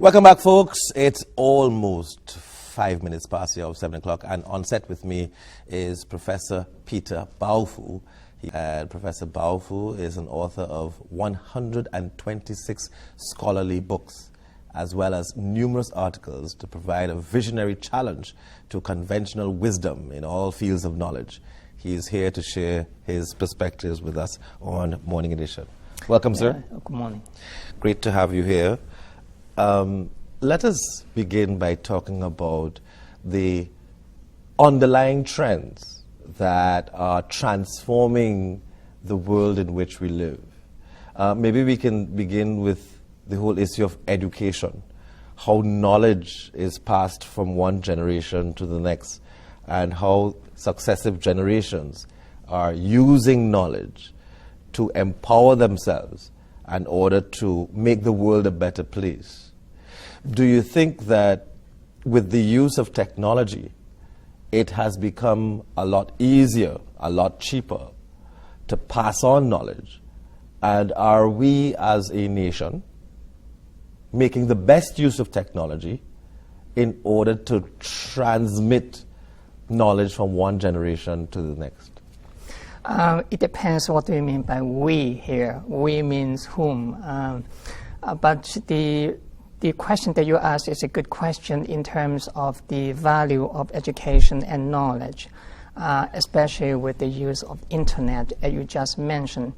Welcome back, folks. It's almost 5 minutes past the hour of 7 o'clock, and on set with me is Professor Peter Baofu. Professor Baofu is an author of 126 scholarly books, as well as numerous articles to provide a visionary challenge to conventional wisdom in all fields of knowledge. He is here to share his perspectives with us on Morning Edition. Welcome, sir. Good morning. Great to have you here. Let us begin by talking about the underlying trends that are transforming the world in which we live. Maybe we can begin with the whole issue of education, how knowledge is passed from one generation to the next, and how successive generations are using knowledge to empower themselves in order to make the world a better place. Do you think that with the use of technology, it has become a lot easier, a lot cheaper to pass on knowledge? And are we as a nation making the best use of technology in order to transmit knowledge from one generation to the next? It depends what do you mean by we here. We means whom. But the question that you asked is a good question in terms of the value of education and knowledge, especially with the use of internet, as you just mentioned.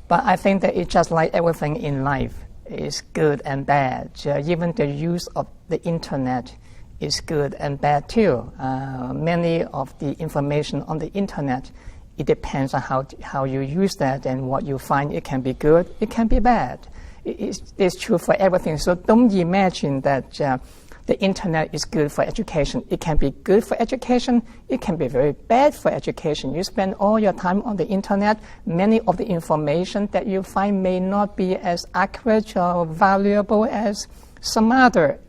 But I think that it's just like everything in life is good and bad. Even the use of the internet is good and bad too. Many of the information on the internet, it depends on how you use that and what you find. It can be good, it can be bad. It's true for everything. So don't imagine that the internet is good for education. It can be good for education. It can be very bad for education. You spend all your time on the internet. Many of the information that you find may not be as accurate or valuable as some other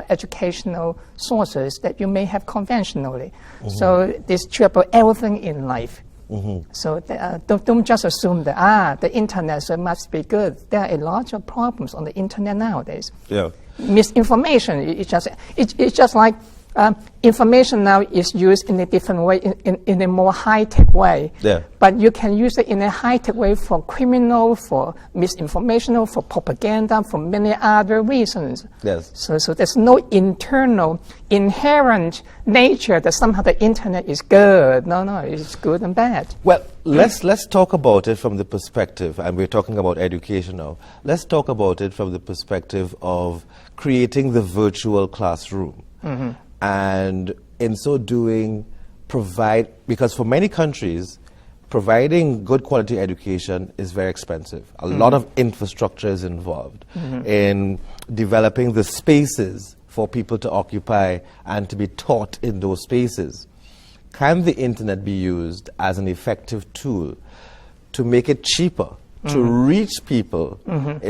educational sources that you may have conventionally. Mm-hmm. So this is true about everything in life. Mm-hmm. So don't just assume that the internet must be good. There are a lot of problems on the internet nowadays. Yeah. Misinformation. It's just like information now is used in a different way, in a more high-tech way. Yeah. But you can use it in a high-tech way for criminal, for misinformation, for propaganda, for many other reasons. Yes. So there's no internal, inherent nature that somehow the internet is good. No, it's good and bad. Well, let's talk about it from the perspective, and we're talking about education now. Let's talk about it from the perspective of creating the virtual classroom. Mm-hmm. And in so doing, because for many countries, providing good quality education is very expensive. A lot of infrastructure is involved in developing the spaces for people to occupy and to be taught in those spaces. Can the internet be used as an effective tool to make it cheaper, to reach people?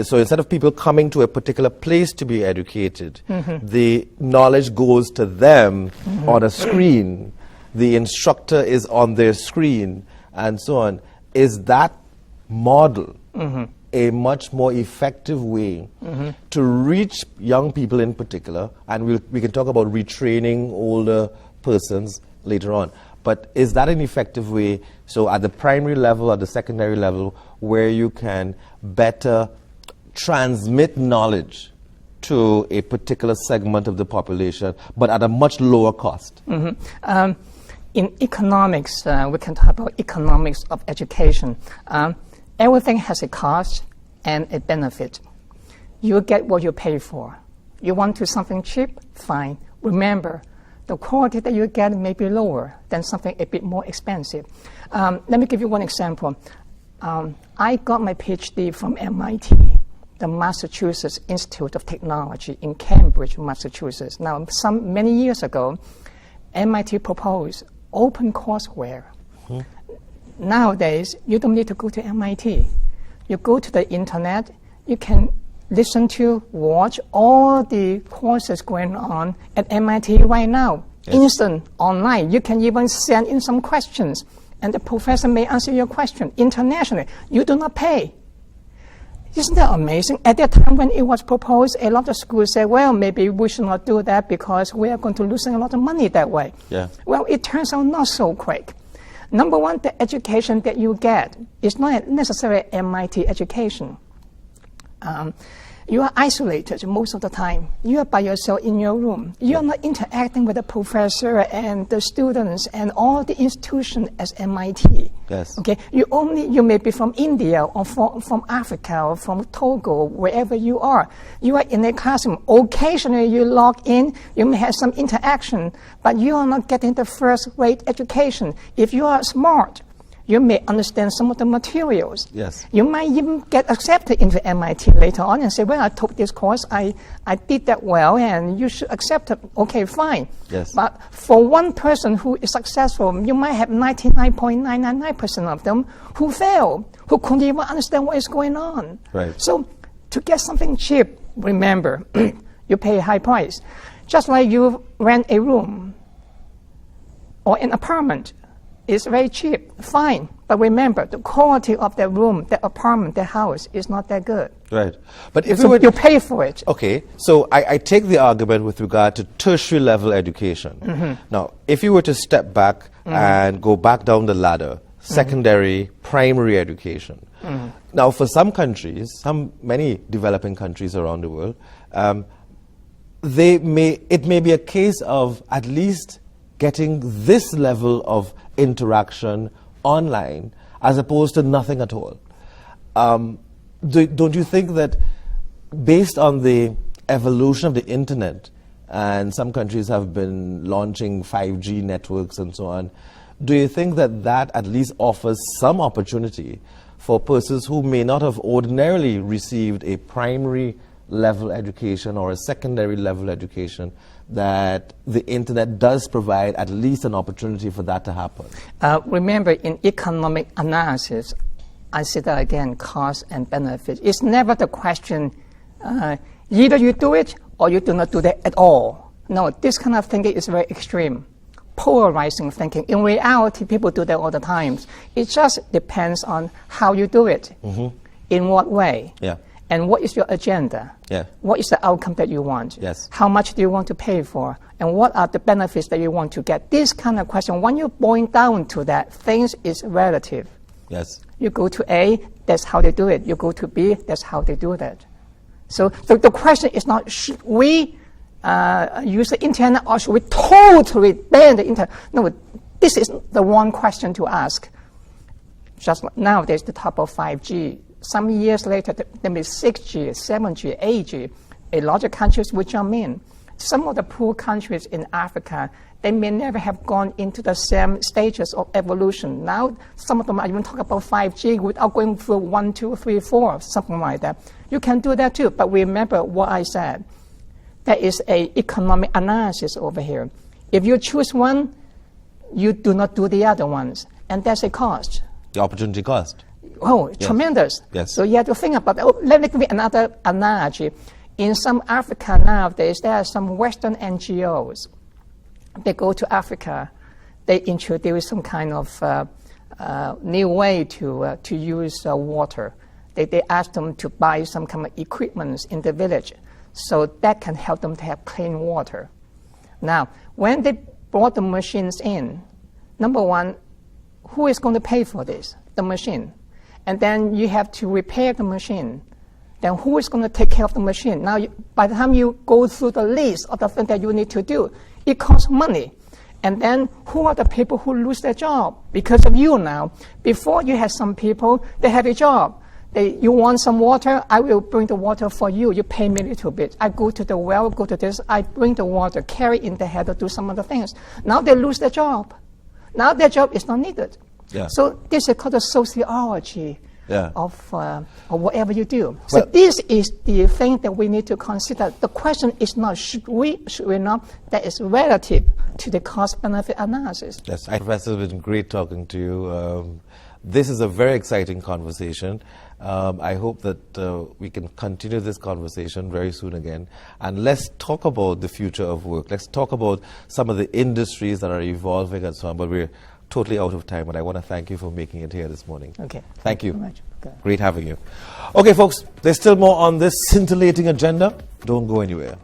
So instead of people coming to a particular place to be educated, the knowledge goes to them on a screen. The instructor is on their screen, and so on. Is that model a much more effective way to reach young people in particular? And we can talk about retraining older persons later on. But is that an effective way, so at the primary level, at the secondary level, where you can better transmit knowledge to a particular segment of the population, but at a much lower cost? In economics, we can talk about economics of education. Everything has a cost and a benefit. You get what you pay for. You want to something cheap? Fine. Remember, the quality that you get may be lower than something a bit more expensive. Let me give you one example. I got my PhD from MIT, the Massachusetts Institute of Technology in Cambridge, Massachusetts. Now, many years ago, MIT proposed open courseware. Nowadays, you don't need to go to MIT. You go to the internet, you can listen to, watch all the courses going on at MIT right now. Yes. Instant, online. You can even send in some questions, and the professor may answer your question internationally. You do not pay. Isn't that amazing? At that time when it was proposed, a lot of schools said, well, maybe we should not do that because we are going to lose a lot of money that way. Yeah. Well, it turns out not so quick. Number one, the education that you get is not necessarily MIT education. You are isolated most of the time. You are by yourself in your room. You are not interacting with the professor and the students and all the institutions as MIT. Yes. Okay. You may be from India or from Africa or from Togo, wherever you are. You are in a classroom. Occasionally you log in. You may have some interaction, but you are not getting the first-rate education. If you are smart, you may understand some of the materials. Yes. You might even get accepted into MIT later on and say, well, I took this course, I did that well, and you should accept it. Okay, fine. Yes. But for one person who is successful, you might have 99.999% of them who fail, who couldn't even understand what is going on. Right. So to get something cheap, remember, you pay a high price. Just like you rent a room or an apartment. It's very cheap, fine. But remember, the quality of the room, the apartment, the house is not that good. Right. But if So you pay for it. Okay, so I take the argument with regard to tertiary level education. Now, if you were to step back and go back down the ladder, secondary, primary education. Now, for some countries, many developing countries around the world, it may be a case of at least getting this level of interaction online as opposed to nothing at all. Don't you think that based on the evolution of the internet, and some countries have been launching 5G networks and so on, do you think that that at least offers some opportunity for persons who may not have ordinarily received a primary level education or a secondary level education, that the internet does provide at least an opportunity for that to happen? Remember, in economic analysis, I say that again, cost and benefit. It's never the question, either you do it or you do not do that at all. No, this kind of thinking is very extreme, polarizing thinking. In reality, people do that all the time. It just depends on how you do it, in what way. Yeah. And what is your agenda? Yeah. What is the outcome that you want? Yes. How much do you want to pay for? And what are the benefits that you want to get? This kind of question, when you boil down to that, things is relative. Yes. You go to A, that's how they do it. You go to B, that's how they do that. So the question is not, should we use the internet or should we totally ban the internet? No, this is the one question to ask. Just nowadays, the top of 5G. Some years later, there may be 6G, 7G, 8G. A lot of countries will jump in. Some of the poor countries in Africa, they may never have gone into the same stages of evolution. Now, some of them are even talking about 5G without going through 1, 2, 3, 4, something like that. You can do that too, but remember what I said. There is an economic analysis over here. If you choose one, you do not do the other ones, and that's a cost. The opportunity cost. Oh, yes. Tremendous. Yes. So you have to think about that. Oh, let me give you another analogy. In some Africa nowadays, there are some Western NGOs. They go to Africa. They introduce some kind of new way to use water. They ask them to buy some kind of equipment in the village so that can help them to have clean water. Now, when they brought the machines in, number one, who is going to pay for this? The machine. And then you have to repair the machine. Then who is going to take care of the machine? Now, by the time you go through the list of the things that you need to do, it costs money. And then who are the people who lose their job because of you now? Before you had some people, they had a job. You want some water, I will bring the water for you. You pay me a little bit. I go to the well, go to this, I bring the water, carry in the header, do some other things. Now they lose their job. Now their job is not needed. Yeah. So this is called the sociology of whatever you do. So Well, this is the thing that we need to consider. The question is not should we not. That is relative to the cost-benefit analysis. Yes, Professor, it's been great talking to you. This is a very exciting conversation. I hope that we can continue this conversation very soon again. And let's talk about the future of work. Let's talk about some of the industries that are evolving and so on. But we're totally out of time, but I want to thank you for making it here this morning. Okay. Thank you. Very much. Okay. Great having you. Okay, folks, there's still more on this scintillating agenda. Don't go anywhere.